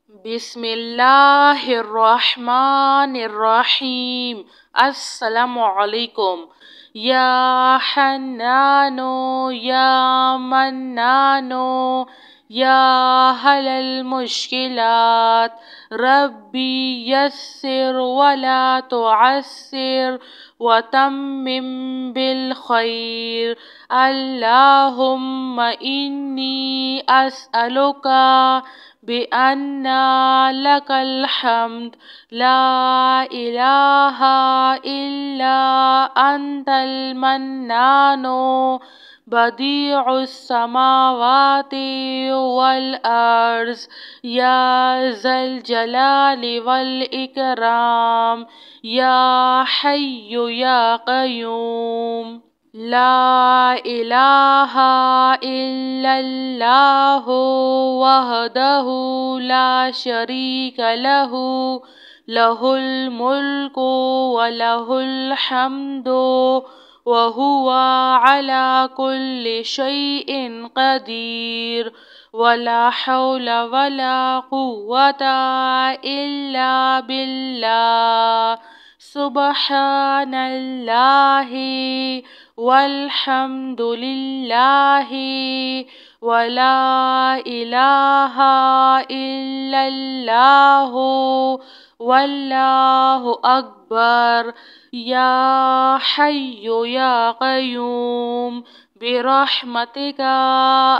بسم الله الرحمن الرحيم. السلام عليكم. يا حنان يا منان يا هل المشكلات ربي يسر ولا تعسر وتمم بالخير. اللهم إني أسألك بأن لك الحمد لا إله إلا أنت المنان بديع السماوات والأرض يا ذا الجلال والإكرام يا حي يا قيوم. لا إله إلا الله وحده لا شريك له له الملك وله الحمد وهو على كل شيء قدير. ولا حول ولا قوة إلا بالله. سبحان الله والحمد لله ولا إله إلا الله والله أكبر. يا حي يا قيوم برحمتك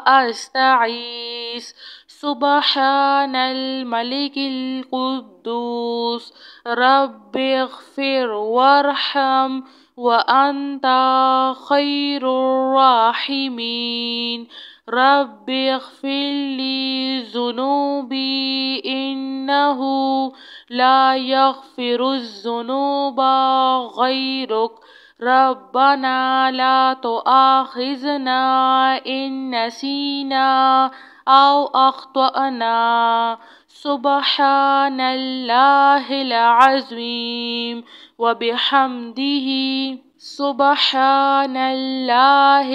أستغيث. سبحان الملك القدوس رب اغفر وارحم وأنت خير الراحمين. رب اغفر لي ذنوبي إنه لا يغفر الذنوب غيرك. ربنا لا تؤاخذنا إن نسينا أو أخطأنا. سبحان الله العظيم وبحمده. سبحان الله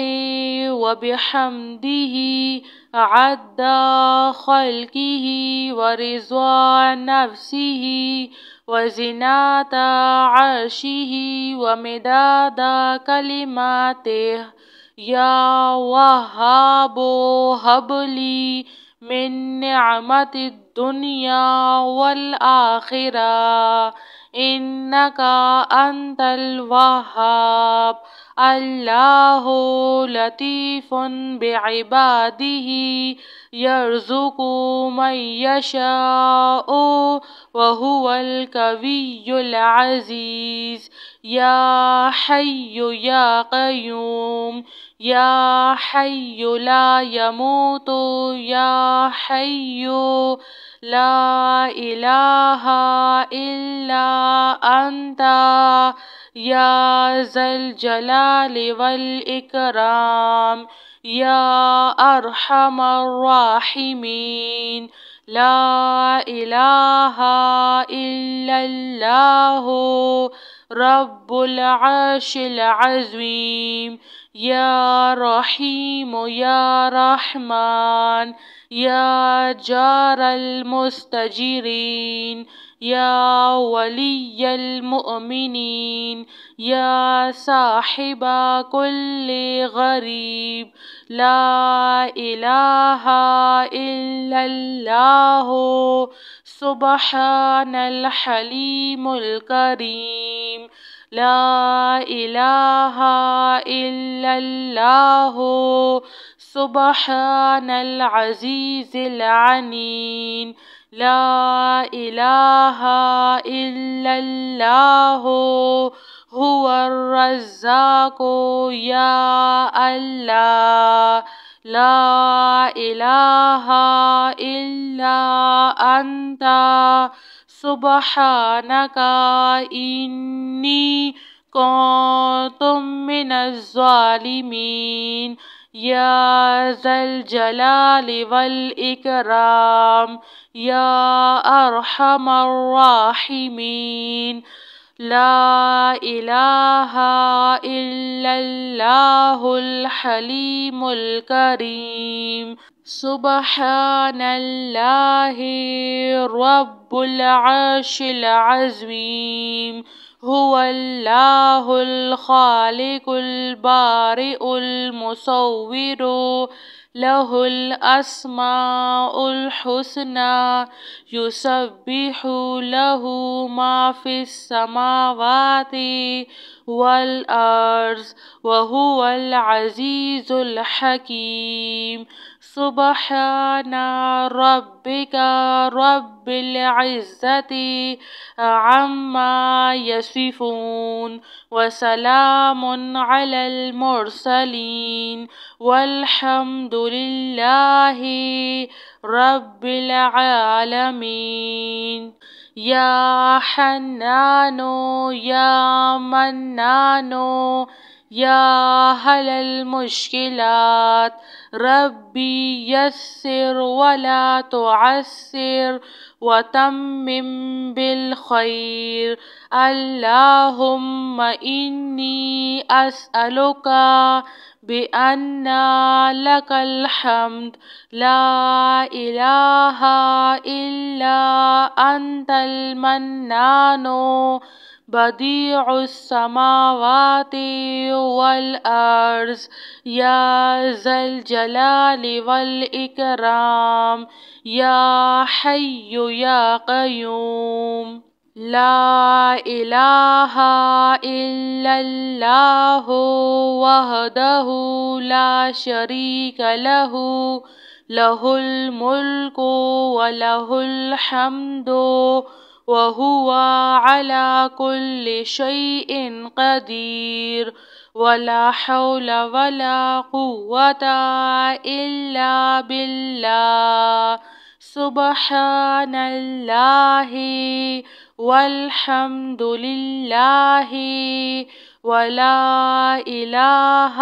وبحمده عد خلقه ورضا نفسه وزنة عرشه ومداد كلماته. يا وهاب هب لي من نعمة الدنيا والآخرة إنك أنت الوهاب. الله لطيف بعباده يرزق من يشاء وهو القوي العزيز. يا حي يا قيوم يا حي لا يموت يا حي لا إله إلا أنت يا ذا الجلال والإكرام يا أرحم الراحمين. لا إله إلا الله رب العرش العظيم. يا رحيم يا رحمن يا جار المستجيرين يا ولي المؤمنين يا صاحب كل غريب. لا إله إلا الله سبحان الحليم الكريم. لا إله إلا الله سبحان العزيز العليم. لا إله إلا الله هو الرزاق يا الله. لا إله إلا أنت سبحانك إني كنت من الظالمين. يا ذا الجلال والإكرام يا أرحم الراحمين. لا إله إلا الله الحليم الكريم سبحان الله رب العرش العظيم هو الله الخالق البارئ المصور له الأسماء الحسنى يسبح له ما في السماوات والأرض وهو العزيز الحكيم سبحان ربك رب العزة عما يصفون وسلام على المرسلين والحمد لله رب العالمين يا حنان يا منان يا هل المشكلات ربي يسر ولا تعسر وتمم بالخير اللهم إني أسألك بأن لك الحمد لا إله إلا أنت المنان بديع السماوات والأرض يا ذا الجلال والإكرام يا حي يا قيوم لا إله إلا الله وحده لا شريك له له الملك وله الحمد وهو على كل شيء قدير ولا حول ولا قوة إلا بالله سبحان الله والحمد لله ولا إله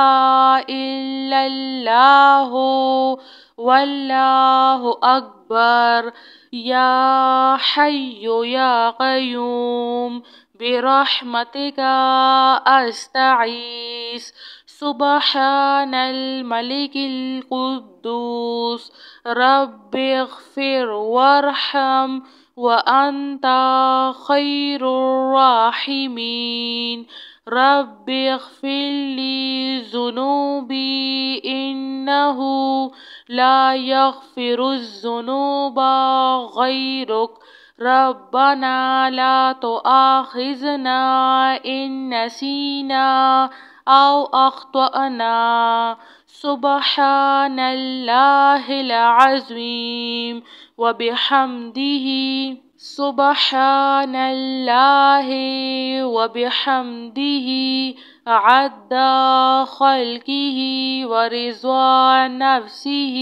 إلا الله والله أكبر يا حي يا قيوم برحمتك أستعيذ سبحان الملك القدوس رب اغفر وارحم وأنت خير الراحمين رب اغفر لي ذنوبي إنه لا يغفر الذنوب غيرك ربنا لا تؤاخذنا إن نسينا أو أخطأنا سبحان الله العظيم وبحمده سبحان الله وبحمده عد خلقه ورضا نفسه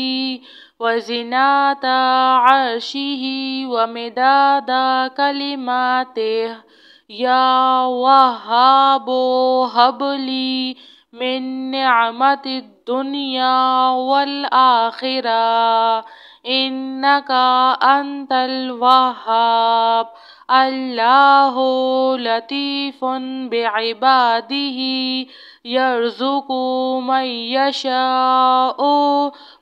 وزنة عرشه ومداد كلماته يا وهاب هب لي من نعمة الدنيا والآخرة إنك أنت الوهاب الله لطيف بعباده يرزق من يشاء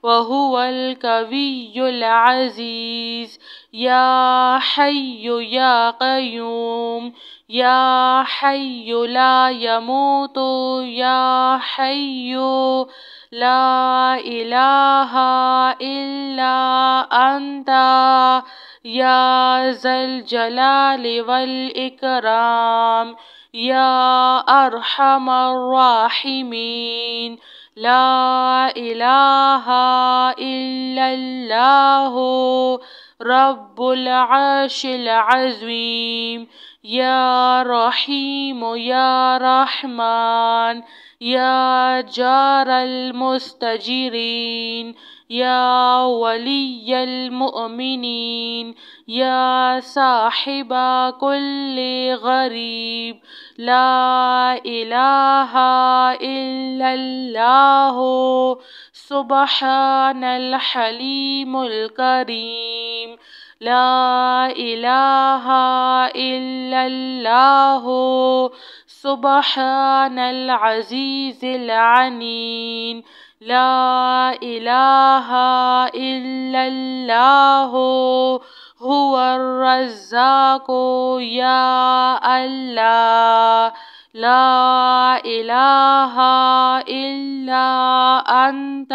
وهو القوي العزيز يا حي يا قيوم يا حي لا يموت يا حي لا إله إلا أنت يا ذا الجلال والإكرام يا أرحم الراحمين لا إله إلا الله رب العرش العظيم يا رحيم يا رحمن يا جار المستجيرين يا ولي المؤمنين يا صاحب كل غريب لا إله إلا الله سبحان الحليم الكريم لا إله إلا الله سبحان العزيز العليم لا إله إلا الله هو الرزاق يا الله لا إله إلا أنت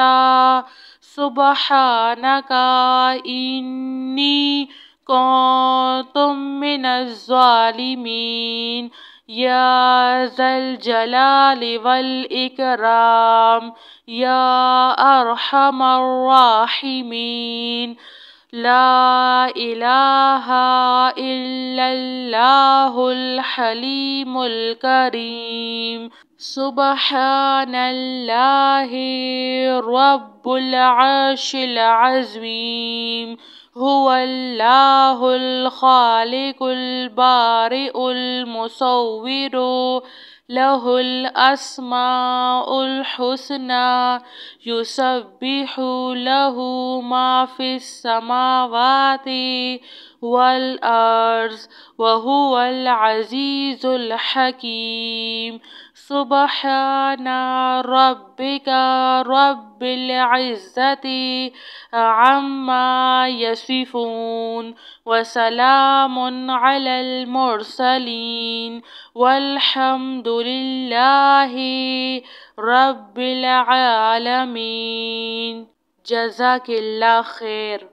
سبحانك إني كنت من الظالمين يا ذا الجلال والإكرام يا أرحم الراحمين لا إله إلا الله الحليم الكريم سبحان الله رب العرش العظيم هو الله الخالق البارئ المصور له الأسماء الحسنى يسبح له ما في السماوات والأرض وهو العزيز الحكيم سبحان ربك رب العزة عما يصفون وسلام على المرسلين والحمد لله رب العالمين. جزاك الله خیر.